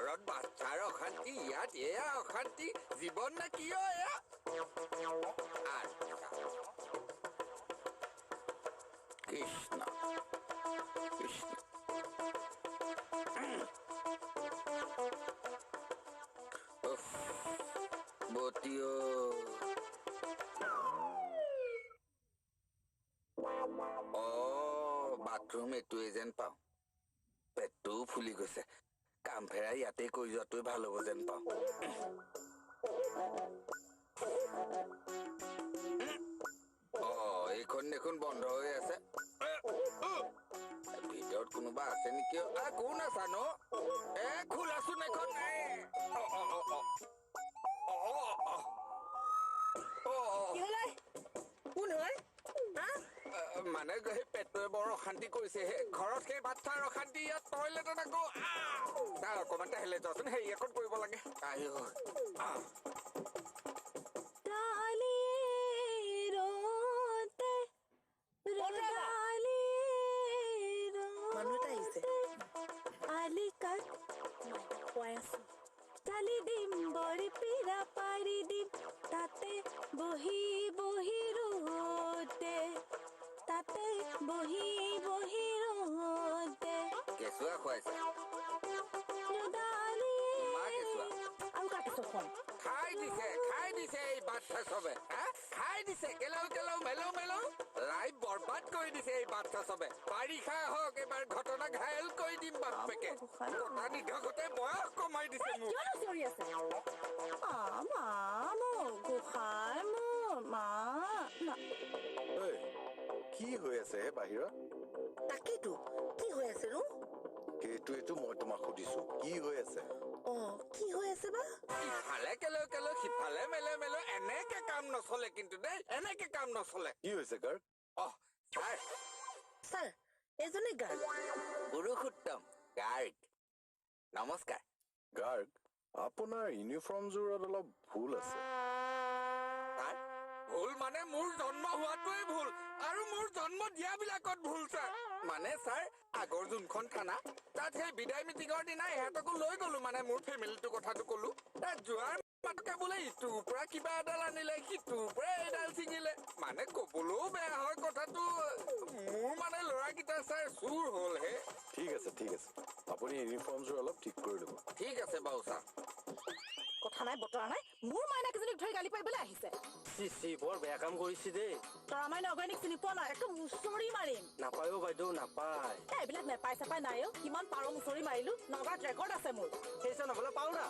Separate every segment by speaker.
Speaker 1: ঘৰত বাচ্চাৰ অশান্তি ইয়াত এয়া অশান্তি জীৱন নে কি এয়া কৃষ্ণ কৃষ্ণ বতীয় বাথৰুম এইটোৱে যেন পাওঁ পেটটোও ফুলি গৈছে কাম ফেৰা ইয়াতে কৰি যোৱাটোৱে ভাল হ'ব যেন পাওঁ এইখন দেখোন বন্ধ হৈ আছে ভিতৰত কোনোবা আছে নেকি কোন আছা নো খোলাচোন এখন
Speaker 2: কোন হয়
Speaker 1: মানে সেই পেটটোৱে বৰ অশান্তি কৰিছে ঘৰত সেই বাচ্চাৰ অশান্তি ইয়াত টয়লেটত আকৌ তাৰ অকণমান হেলে যোৱাচোন হেৰি এখন কৰিব লাগে
Speaker 2: ডালি দিম বৰি পিৰা পাৰি দিম তাতে বহি বহি ৰোতে তাতে বহি বহি ৰোতে
Speaker 1: কেঁচুৱা খুৱাইছে
Speaker 2: আৰু কাটিছো
Speaker 1: খাই দিছে এই বাচ্চা চবে খাই দিছে কেলাও কেলাও মেলো মেলো লাইফ বৰবাদ কৰি দিছে এই বাচ্চা চবে বাৰিষা হওক এবাৰ ঘটনা ঘায়েল কৰি দিম বাপেকে নিধকতে বয়স কমাই দিছে
Speaker 3: কি হৈ আছে বাহিৰত
Speaker 2: তাকেতো কি হৈ আছে নো
Speaker 3: সেইটোৱেতো মই তোমাক সুধিছো কি হৈ আছে
Speaker 2: কি হৈ আছে বা
Speaker 1: ইফালে কেলো কেলো সিফালে মেলে মেলো এনেকে কাম নচলে কিন্তু দেই এনেকে কাম নচলে
Speaker 3: কি হৈছে গাৰ্গ
Speaker 2: ছাৰ এজনে গাৰ্গ
Speaker 1: পুৰুষোত্তম গাৰ্গ নমস্কাৰ
Speaker 3: গাৰ্গ আপোনাৰ ইউনিফৰ্মযোৰত অলপ ভুল আছে
Speaker 1: ভুল মানে মোৰ জন্ম হোৱাটোৱে ভুল আৰু মোৰ জন্ম দিয়াবিলাকত ভুল ছাৰ মানে ছাৰ আগৰ যোনখন থানা তাত সেই বিদায় মিটিঙৰ দিনা ইহঁতকো লৈ গলো মানে মোৰ ফেমিলিটোৰ কথাটো কলো তাত যোৱাৰ মাতকে বোলে ইটোৰ পৰা কিবা এডাল আনিলে সিটোৰ পৰা এডাল ছিঙিলে মানে কবলৈও বেয়া হয় কথাটো মোৰ মানে ল'ৰাকেইটা ছাৰ চুৰ হ'ল হে
Speaker 3: ঠিক আছে আপুনি ইউনিফৰ্মযোৰ অলপ ঠিক কৰি ল'ব
Speaker 1: ঠিক আছে বাৰু ছাৰ
Speaker 2: কথা নাই বতৰা নাই মোৰ মাইনাকেইজনীক ধৰি গালি পাৰিবলৈ আহিছে
Speaker 4: বৰ বেয়া কাম কৰিছে দেই
Speaker 2: তৰা মাইনা অৰ্গেনিক চিনি পোৱা নাই একদম মুচৰি মাৰিম
Speaker 4: নাপায় বাইদেউ নাপায়
Speaker 2: এইবিলাক নেপাই চেপাই নাই কিমান পাৰ মুচৰি মাৰিলো নগাঁৱত ৰেকৰ্ড আছে মোৰ
Speaker 4: সেইচোন নহ'লে পাওৰা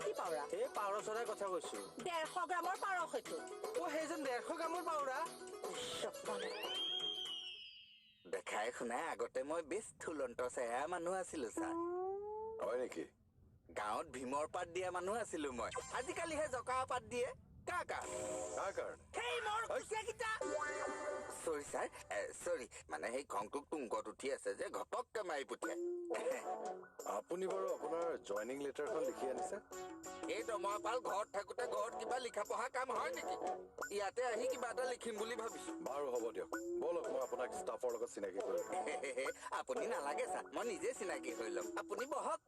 Speaker 2: কি পাওৰা
Speaker 4: এই পাৰ চৰাই কথা কৈছো
Speaker 2: 150 গ্ৰামৰ পাৰ সেইটো
Speaker 4: সেইজন 150 গ্ৰামৰ পাওৰা
Speaker 1: দেখাই শুনাই আগতে মই বেছ থুলন্ত চেহেৰা মানুহ আছিলো ছাৰ
Speaker 3: হয় নেকি
Speaker 1: গাঁৱত ভীমৰ পাত দিয়া মানুহ আছিলো মই আজিকালিহে জকা পাত দিয়ে চৰি ছাৰ চৰি মানে সেই খংটোক তুংকত উঠি আছে যে ঘপককে মাৰি পঠিয়াই
Speaker 3: আপুনি বাৰু আপোনাৰ জইনিং লেটাৰখন লিখি আনিছে
Speaker 1: এই দমহাপাল ঘৰত থাকোতে ঘৰত কিবা লিখা পঢ়া কাম হয় নেকি ইয়াতে আহি কিবা এটা লিখিম বুলি ভাবিছো
Speaker 3: বাৰু হ'ব দিয়ক বলক মই আপোনাক ষ্টাফৰ লগত চিনাকি কৰিম
Speaker 1: আপুনি নালাগে ছাৰ মই নিজে চিনাকি হৈ ল'ম আপুনি বহক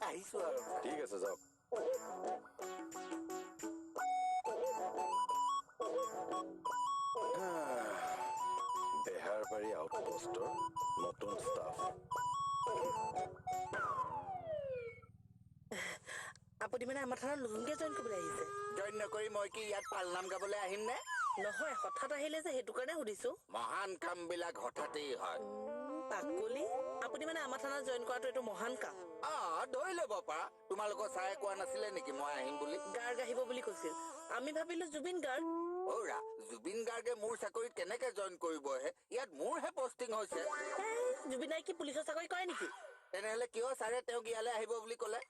Speaker 1: আহিছো আৰু
Speaker 3: ঠিক আছে যাওক বেহাৰবাৰী আউটপোষ্টৰ নতুন ষ্টাফ
Speaker 2: আপুনি মানে আমাৰ থানাত নতুনকে জইন কৰিবলৈ আহিছে
Speaker 1: জইন নকৰি মই কি ইয়াত পালনাম গাবলৈ আহিম নে
Speaker 2: নহয় হঠাৎ আহিলে যে সেইটো কাৰণে সুধিছো
Speaker 1: মহান কাম বিলাক হঠাতেই হয়
Speaker 2: পাকলি আপুনি মানে আমাৰ থানাত জইন কৰাটো এইটো মহান কাম
Speaker 1: ধৰি ল'ব পাৰা তোমালোকৰ চাৰে কোৱা নাছিলে নেকি মই আহিম বুলি
Speaker 2: গাৰ্গ আহিব বুলি কৈছিল আমি ভাবিলো জুবিন গাৰ্গ
Speaker 1: জুবিন গাৰ্গে মোৰ চাকৰিত কেনেকে জইন কৰিবহে ইয়াত মোৰহে পষ্টিং হৈছে
Speaker 2: জুবিনাই কি পুলিচৰ চাকৰি কৰে নেকি
Speaker 1: তেনেহলে কিয় ছাৰে তেওঁক ইয়ালৈ আহিব বুলি ক'লে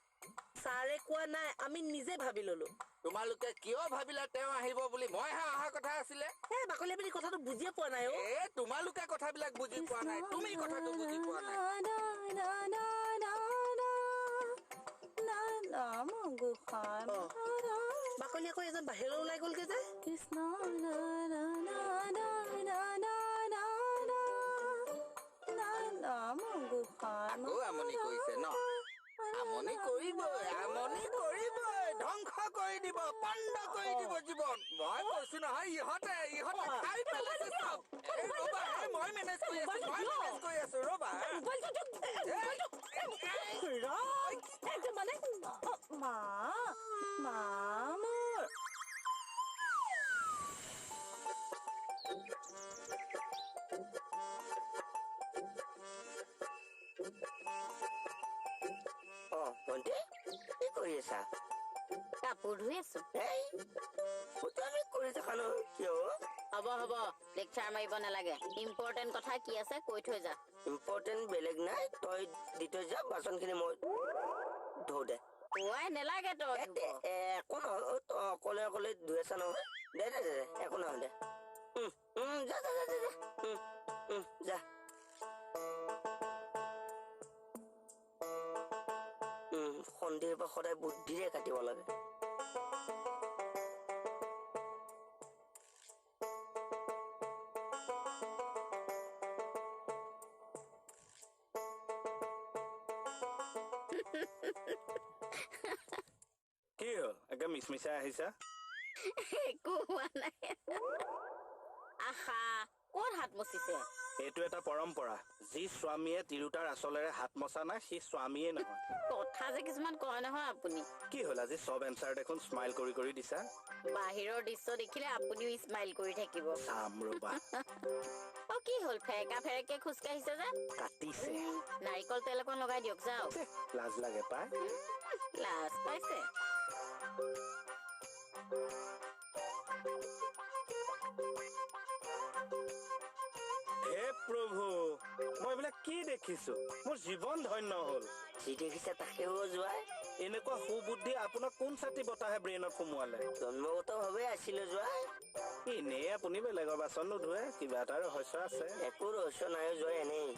Speaker 2: ছাৰে কোৱা নাই আমি নিজে ভাবি ললো
Speaker 1: তোমালোকে কিয় ভাবিলা তেওঁ আহিব বুলি মইহে অহা কথা আছিলে
Speaker 2: বাকলি আপুনি কথাটো বুজিয়ে পোৱা নাই
Speaker 1: তোমালোকে কথাবিলাক বুজি পোৱা নাই তুমি কথাটো বুজি পোৱা নাই
Speaker 2: বাকলি আকৌ এজন বাহিৰলৈ ওলাই গলগে যে কৃষ্ণ
Speaker 1: আকৌ আমনি কৰিছে ন আমনি কৰিবই ধ্বংস কৰি দিব পণ্ড কৰি দিব জীৱন মই কৈছো নহয় ইহঁতে খাই পেলাইছে চব এই ৰ'বা মই মেনেজ কৰি আছো ৰ'বা
Speaker 2: মানে মা মা মোৰ
Speaker 4: ভণ্টি কি কৰি আছা
Speaker 5: কাপোৰ ধুই আছো
Speaker 4: কৰি থকা ন কিয়
Speaker 5: হ'ব হ'ব লেকচাৰ মাৰিব নালাগে ইম্পৰ্টেণ্ট কথা কি আছে কৈ থৈ যা
Speaker 4: ইম্পৰ্টেণ্ট বেলেগ নাই তই দি থৈ যা বাচনখিনি মই ধো দে
Speaker 5: ঐ নেলাগে তই ধুব।
Speaker 4: একো নহয় তই অকলে অকলে ধুই আছা নহয় দে দে দে একো নহয় দে যা যা যা যা যা সন্ধিৰ পৰা সদায় বুদ্ধিৰে কাটিব লাগে
Speaker 3: কি হ'ল একে মিছমিছাই আহিছা
Speaker 5: একো হোৱা নাই আশা ক'ত হাত মচিছে
Speaker 3: এইটো এটা পৰম্পৰা যি স্বামীয়ে তিৰোতাৰ আচলেৰে হাত মচা নাই সি স্বামীয়ে নহয়
Speaker 5: কথা যে কিছুমান কয় নহয় আপুনি
Speaker 3: কি হ'ল আজি চব এনচাৰ দেখোন স্মাইল কৰি কৰি দিছা
Speaker 5: বাহিৰৰ দৃশ্য দেখিলে আপুনিও স্মাইল কৰি থাকিব
Speaker 3: চাম ৰবা
Speaker 5: অ কি হ'ল ফেৰেকা ফেৰেকে খোজকাঢ়িছে যে
Speaker 3: কাটিছে
Speaker 5: নাৰিকল তেল অকণ লগাই দিয়ক যাওক
Speaker 3: লাজ লাগে পাই
Speaker 5: লাজ পাইছে
Speaker 3: হে প্ৰভু মই এইবিলাক কি দেখিছো মোৰ জীৱন ধন্য হ'ল
Speaker 4: যি দেখিছে তাকেও যোৱাই
Speaker 3: এনেকুৱা সুবুদ্ধি আপোনাক কোন ছাতি বতাহে ব্ৰেইনত সোমোৱালে
Speaker 4: জন্মগতভাৱে আছিলো যোৱাই
Speaker 3: এনেই আপুনি বেলেগৰ বাচন নোধোৱে কিবা এটা ৰহস্য আছে
Speaker 4: একো ৰহস্য নাই যোৱাই এনেই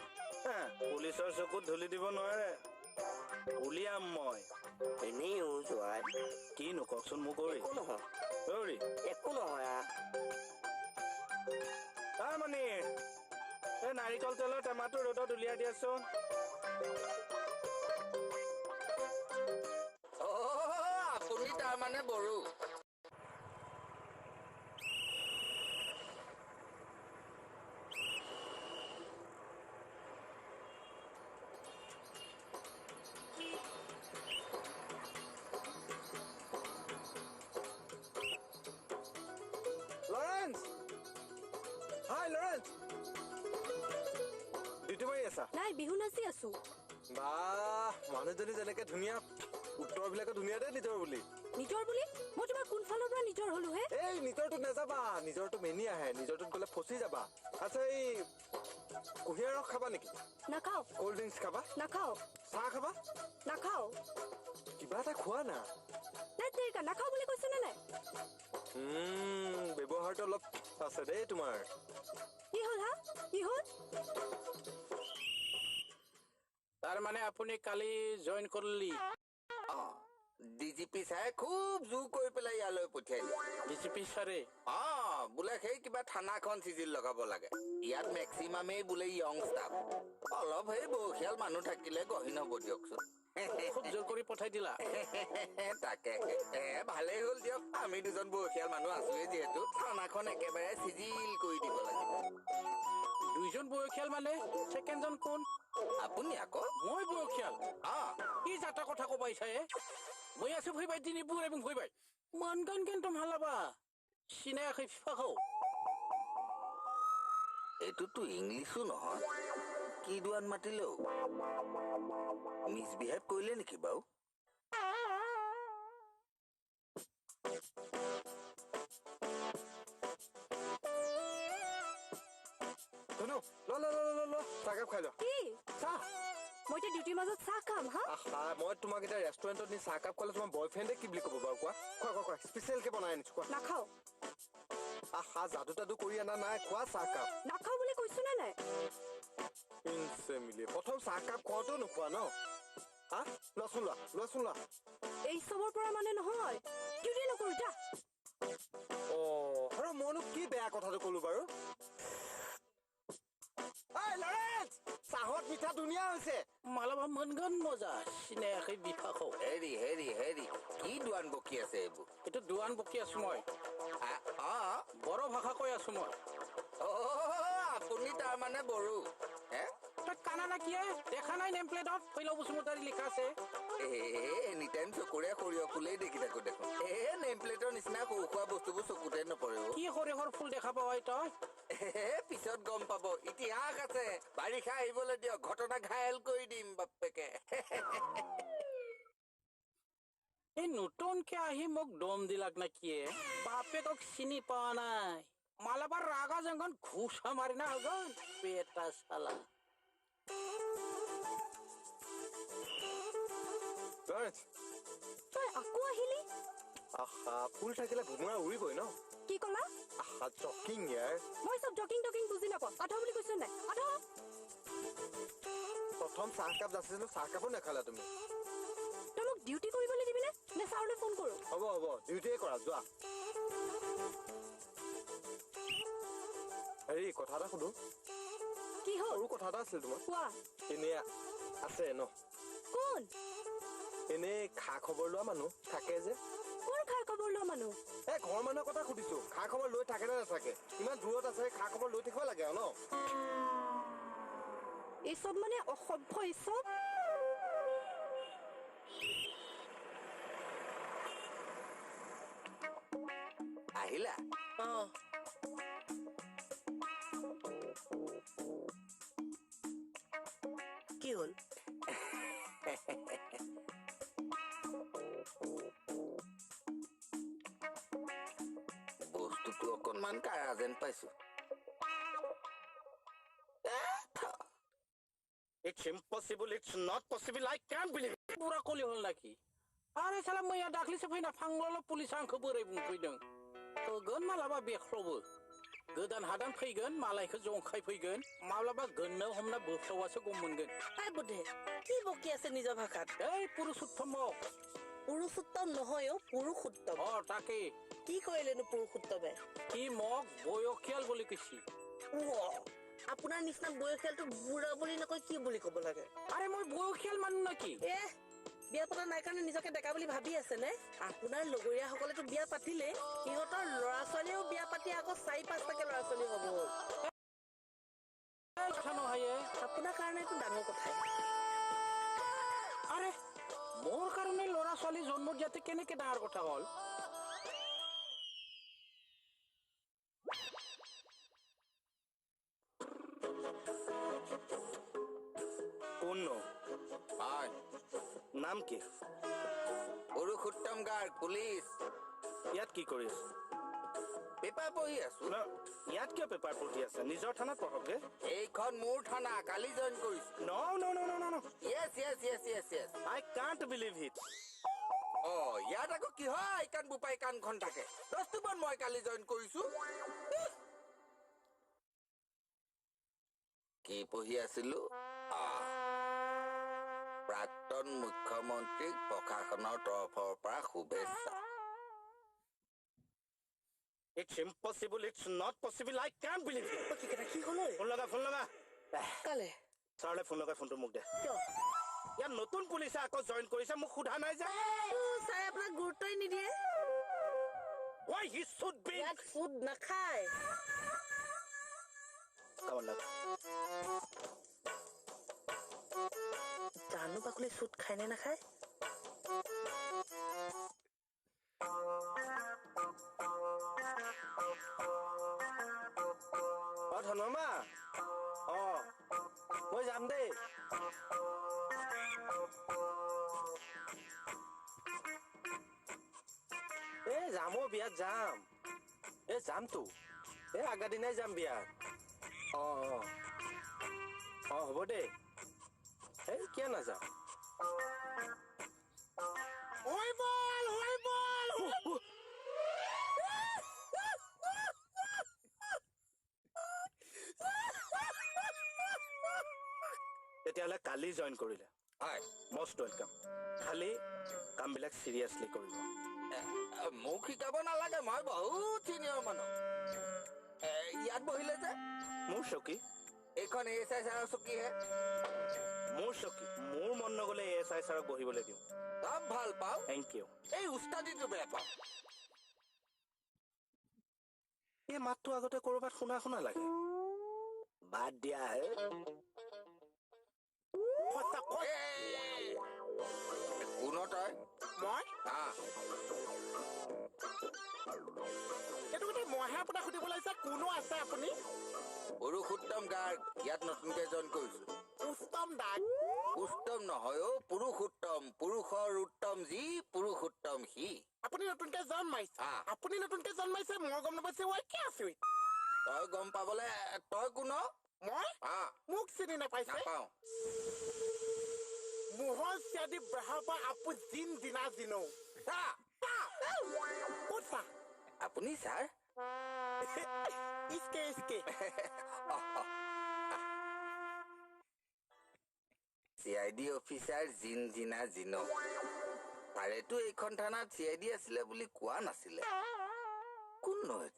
Speaker 3: পুলিচৰ চকুত ধূলি দিব নোৱাৰে উলিয়াম মই
Speaker 4: এনেইও যোৱাই
Speaker 3: কিনো কওকচোন মোক ঐ
Speaker 4: একো নহয়
Speaker 3: ঐ
Speaker 4: একো নহয়
Speaker 3: মানে এই নাৰিকল তেলৰ টেমাটো ৰ'দত উলিয়াই দিয়াচোন
Speaker 1: আপুনি তাৰমানে বড়ো
Speaker 3: লৰেন্স হাই লৰেন্স ডিউটি মাৰি আছা
Speaker 2: নাই বিহু নাচি আছো
Speaker 3: বাহ মানুহজনী যেনেকে ধুনীয়া উত্তৰবিলাকে ধুনীয়া দেই নিজৰ বুলি
Speaker 2: নিজৰ বুলি মই তোমাৰ কোনফালৰ পৰা নিজৰ হলো হে
Speaker 3: এই নিজৰটোত নাযাবা নিজৰটো মেনি আহে নিজৰটোত গ'লে ফচি যাবা আচ্ছা এই কুঁহিয়াৰ ৰস খাবা নেকি
Speaker 2: নাখাও
Speaker 3: কোল্ড ড্ৰিংকছ খাবা
Speaker 2: নাখাও
Speaker 3: চাহ খাবা
Speaker 2: নাখাও
Speaker 3: কিবা এটা খোৱা না
Speaker 2: নাই তেৰিকা নাখাও বুলি কৈছে নে নাই
Speaker 3: ব্যৱহাৰটো অলপ আছে দেই তোমাৰ
Speaker 2: কি হ'ল হা কি হ'ল
Speaker 6: তাৰমানে আপুনি কালি জইন কৰিলি
Speaker 1: ডিজিপি চাই খুব জোৰ কৰি পেলাই ইয়ালৈ পঠিয়াই
Speaker 6: ডিজিপি ছাৰে
Speaker 1: বোলে সেই কিবা থানাখন চিজিল লগাব লাগে ইয়াত মেক্সিমামেই বোলে য়ং ষ্টাফ অলপ সেই বয়সীয়াল মানুহ থাকিলে গহীন হ'ব দিয়কচোন
Speaker 6: খুব জোৰ কৰি পঠাই দিলা
Speaker 1: তাকে ভালেই হ'ল দিয়ক আমি দুজন বয়সীয়াল মানুহ আছোৱেই যিহেতু থানাখন একেবাৰে চিজিল কৰি দিব লাগিব
Speaker 6: দুইজন বয়সীয়াল মানে ছেকেণ্ডজন কোন
Speaker 1: আপুনি আকৌ
Speaker 6: মই বয়সীয়াল কি যাতা কথা কবাই চাই মই আছো ভইবাই তিনিপুর এবং ভইবাই মানগান কিন্তু ভালাবা সিনাই আখি ফিফাখৌ
Speaker 1: এইটোতো ইংলিছো নহয় কি দুৱান মাতিলেও মিছবিহেভ কৰিলে নেকি বাৰু
Speaker 3: চাহকাপ খাই লোৱা
Speaker 2: কি
Speaker 3: চাহ
Speaker 2: মই এতিয়া ডিউটিৰ মাজত চাহ খাম হা
Speaker 3: মই তোমাক এতিয়া ৰেষ্টুৰেণ্টত নি চাহকাপ খোৱালে তোমাৰ বয়ফ্ৰেণ্ডে কি বুলি ক'ব বাৰু কোৱা খোৱা খোৱা স্পেচিয়েলকে বনাই আনিছো কোৱা
Speaker 2: নাখাও
Speaker 3: যাদু তাদু কৰি অনা নাই খোৱা চাহকাপ
Speaker 2: নাখাও বুলি কৈছো নে নাই
Speaker 3: প্ৰথম চাহকাপ খোৱাটো নোখোৱা ন লোৱাচোন লোৱা
Speaker 2: এই চবৰ পৰা মানে নহয় ডিউটি নকৰো যা
Speaker 3: আৰু মইনো কি বেয়া কথাটো কলো বাৰু চাহত মিঠা ধুনীয়া হৈছে
Speaker 6: मालाबा मोनगोन मजा सिनायाखै बिफाखौ
Speaker 1: হেৰি হেৰি হেৰি কি দুৱান বকি আছে এইবোৰ
Speaker 6: এইটো দুৱান বকি আছো মই বড়ো ভাষা কৈ আছো মই
Speaker 1: আপুনি তাৰমানে বড়ো হে
Speaker 6: তই কানা না কিয়ে দেখা নাই নেম প্লেটত ফৈল বসুমতাৰী লিখা আছে
Speaker 1: এনি টাইম চকুৰে সৰিয়হ ফুলেই দেখি থাকো দেখোন নেম প্লেটৰ নিচিনা সৰু সুৰা বস্তুবোৰ চকুতে নপৰে
Speaker 6: কি সৰিয়হৰ ফুল দেখা পাৱ তই
Speaker 1: পিছত গম পাব ইতিহাস আছে বাৰিষা আহিবলৈ দিয়ক ঘটনা ঘায়েল কৰি দিম বাপেকে
Speaker 6: এই নতুনকে আহি মোক দম দিলাক না কিয়ে বাপেকক চিনি পোৱা নাই মালাবাৰ ৰাগা জংগন ঘুষা মাৰি না হগন বেটা চালা
Speaker 2: তই আকৌ আহিলি
Speaker 3: আহা ফুল থাকিলে ভোমোৰা উৰিবই ন
Speaker 2: কি ক'লা
Speaker 3: আহা জকিং ইয়াৰ
Speaker 2: মই চব জকিং টকিং বুজি নাপাওঁ আধ বুলি কৈছো নাই আধ
Speaker 3: প্ৰথম চাহকাপ যাচিছিলো চাহকাপো নাখালা তুমি
Speaker 2: তই মোক ডিউটি কৰিবলৈ দিবিনে নে ছাৰলৈ ফোন কৰোঁ
Speaker 3: হ'ব হ'ব ডিউটিয়ে কৰা যোৱা হেৰি কথা এটা সুধো
Speaker 2: কি হ'ল
Speaker 3: সৰু কথা এটা আছিল তোমাৰ
Speaker 2: কোৱা
Speaker 3: এনে আছে ন
Speaker 2: কোন
Speaker 3: এনেই খা খবৰ লোৱা মানুহ থাকে যে
Speaker 2: কোন খা খবৰ লোৱা মানুহ
Speaker 3: ঘৰৰ মানুহৰ কথা সুধিছো খা খবৰ লৈ থাকে নে নাথাকে ইমান দূৰত আছে খা খবৰ লৈ থাকিব লাগে আৰু ন
Speaker 2: এই চব মানে অসভ্য এই চব
Speaker 1: আহিলা
Speaker 4: কি হ'ল
Speaker 1: বস্তুটো অকণমান কাৰা যেন পাইছো
Speaker 6: It's impossible. It's not possible. I can't believe it. Pura koli hol lagi. Are salam maya dakli se fina fanglolo pulisan ko borai bung fideng. To gon malaba bekrobo. Godan hadan faigen malai ko jong khai faigen. Malaba gonno homna boflawase gom mongen.
Speaker 7: আই বুধে কি বকি আছে নিজৰ ভাষাত
Speaker 6: Ei purusuttama.
Speaker 7: Purushottam নহয় অ Purushottam
Speaker 6: Oh take.
Speaker 7: কি কৰিলেনো পুৰুষোত্তমে
Speaker 6: Ki mok boyokial boli kishi.
Speaker 7: আপোনাৰ নিচিনা বয়সীয়ালটো বুঢ়া বুলি নকয় কি বুলি ক'ব লাগে
Speaker 6: Are moi boyokial manu naki.
Speaker 7: এ বিয়া পতা নাই কাৰণে নিজকে ডেকা বুলি ভাবি আছে নে আপোনাৰ লগৰীয়াসকলেতো বিয়া পাতিলে সিহঁতৰ ল'ৰা ছোৱালীও বিয়া পাতি আকৌ 4-5টাকে ল'ৰা ছোৱালী হ'ব
Speaker 6: Chano haye.
Speaker 7: আপোনাৰ কাৰণে এইটো ডাঙৰ কথা
Speaker 6: Are মোৰ কাৰণে লৰা ছোৱালী জন্ম দিয়াতে কেনেকে ডাঙৰ কথা হল
Speaker 3: কোন নো
Speaker 1: হয়
Speaker 3: নাম কি
Speaker 1: পুৰুষোত্তম গাৰ্গ পুলিচ
Speaker 3: ইয়াত কি কৰি আছে
Speaker 1: পেপাৰ পঢ়ি আছো
Speaker 3: ইয়াত কিয় পেপাৰ পঢ়ি আছে নিজৰ থানাত পঢ়কে
Speaker 1: এইখন মোৰ থানা কালি জইন কৰিছো
Speaker 3: No, no, no, no, no, no.
Speaker 1: Yes Yes Yes Yes Yes
Speaker 3: I can't believe it.
Speaker 1: ইয়াত আকৌ কি হয় কাণ বোপাই কাণখন থাকে দস্তুবন মই কালি জইন কৰিছো কি পঢ়ি আছিলো প্ৰাক্তন মুখ্যমন্ত্ৰীক প্ৰশাসনৰ তৰফৰ পৰা শুভেচ্ছা
Speaker 3: It's impossible. It's not possible. I can't believe it.
Speaker 7: কি কথা কি হ'ল
Speaker 3: ফোন লগা
Speaker 7: কালে
Speaker 3: ছাৰলে ফোন লগাই ফোনটো মোক দে
Speaker 7: কিয়
Speaker 3: ইয়াত নতুন পুলিচে আকৌ জইন কৰিছে মোক সোধা নাই যে
Speaker 7: চাই আপোনাক গুৰুত্বই নিদিয়ে
Speaker 3: Why he should be
Speaker 7: ইয়াত ফুড নাখায়
Speaker 3: কামত লাগ
Speaker 7: জানো বাকলি চুট খায় নে নাখায়
Speaker 3: ধনমা মই যাম দেই যাম বিয়াত যাম যামতো আগা দিনাই যাম বিয়াত হ'ব দেই কিয় নাযাম তেতিয়াহ'লে কালি জইন কৰিলে
Speaker 1: হয়
Speaker 3: মষ্ট ৱেলকাম খালি কামবিলাক চিৰিয়াছলি কৰিব
Speaker 1: মোক শিকাব নালাগে মই বহুত চিনিয়ৰ মানুহ ইয়াত বহিলে যে
Speaker 3: মোৰ চকী
Speaker 1: এইখন ASI ছাৰৰ চকীহে
Speaker 8: মোৰ চকী মোৰ মন নগলে ASI ছাৰক বহিবলৈ দিওঁ
Speaker 1: চব ভাল পাওঁ
Speaker 8: থেংক ইউ
Speaker 1: এই উস্তাদিটো বেয়া পাওঁ
Speaker 8: এই মাতটো আগতে কৰবাত শুনা শুনা লাগে
Speaker 4: বাদ দিয়া হে
Speaker 1: কোন তই
Speaker 6: মই
Speaker 1: হা
Speaker 6: এইটো কথা মইহে আপোনাক সুধিব লাগিছে কোনো আছে আপুনি
Speaker 1: পুৰুষোত্তম গাৰ্গ ইয়াত নতুনকে জইন কৰিছো
Speaker 6: উত্তম দাগ
Speaker 1: উত্তম নহয় অ পুৰুষোত্তম পুৰুষৰ উত্তম যি পুৰুষোত্তম সি
Speaker 6: আপুনি নতুনকে জন্মাইছে
Speaker 1: হা।
Speaker 6: আপুনি নতুনকে জন্মাইছে মই গম নাপাইছে মই কি আছো
Speaker 1: তই গম পাবলে তই কোন
Speaker 6: মই
Speaker 1: হা
Speaker 6: মোক চিনি নাপাইছে
Speaker 1: নাপাওঁ
Speaker 6: মোহন চিয়াদি ব্ৰাহ্বা আপু জিন দিনা জিনো
Speaker 1: চা
Speaker 6: ক'ত চা
Speaker 1: আপুনি ছাৰ
Speaker 6: ইচকে ইচকে
Speaker 1: CID অফিচাৰ জিন জিনা জিনো ছাৰেতো এইখন থানাত CID আছিলে বুলি কোৱা নাছিলে কোন নহয়